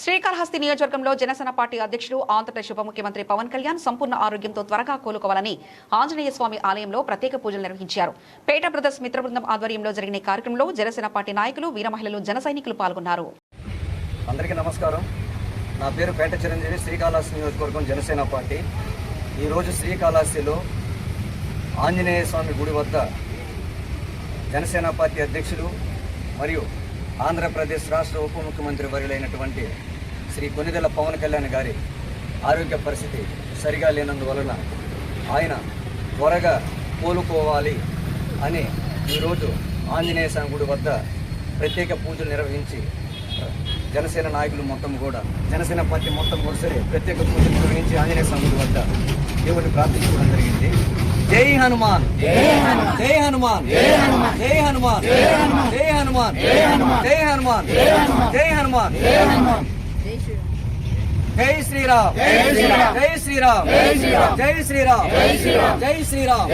శ్రీకాళహస్తి నియోజకవర్గంలో జనసేన పార్టీ అధ్యక్షుడు ఆంధ్రప్రదేశ్ ఉప ముఖ్యమంత్రి పవన్ కళ్యాణ్ సంపూర్ణ ఆరోగ్యంతో త్వరగా కోలుకోవాలని ఆంజనేయ స్వామి ఆలయంలో ప్రత్యేక పూజలు నిర్వహించారు. పేట బ్రదర్స్ మిత్ర బృందం ఆధ్వర్యంలో జరిగిన కార్యక్రమంలో జనసేన పార్టీ నాయకులు, వీర మహిళలు, జన సైనికులు పాల్గొన్నారు. అందరికీ నమస్కారం. నా పేరు పేట చిరంజీవి, శ్రీకాళహస్తి నియోజకవర్గం జనసేన పార్టీ. ఈరోజు శ్రీకాళహస్తిలో ఆంజనేయ స్వామి గుడి వద్ద జనసేన పార్టీ అధ్యక్షుడు మరియు ఆంధ్రప్రదేశ్ రాష్ట్ర ఉప ముఖ్యమంత్రి వర్యులైనటువంటి శ్రీ కొనిదెల పవన్ కళ్యాణ్ గారి ఆరోగ్య పరిస్థితి సరిగా లేనందువలన ఆయన త్వరగా కోలుకోవాలి అని ఈరోజు ఆంజనేయ స్వామి గుడి వద్ద ప్రత్యేక పూజలు నిర్వహించి జనసేన నాయకులు మొత్తం కూడా, జనసేన పార్టీ మొత్తం కూడా సరే ప్రత్యేక పూజలు నిర్వహించి ఆంజనేయ స్వామి గుడి వద్ద దేవుడిని ప్రార్థించడం జరిగింది. జై హనుమాన్, జై హనుమాన్, జై హనుమాన్, జై హనుమాన్, జై హనుమాన్, జై హనుమాన్, జై హనుమాన్, జై శ్రీరామ్, జై శ్రీరామ్, జై శ్రీరామ్, జై శ్రీరామ్, జై శ్రీరామ్.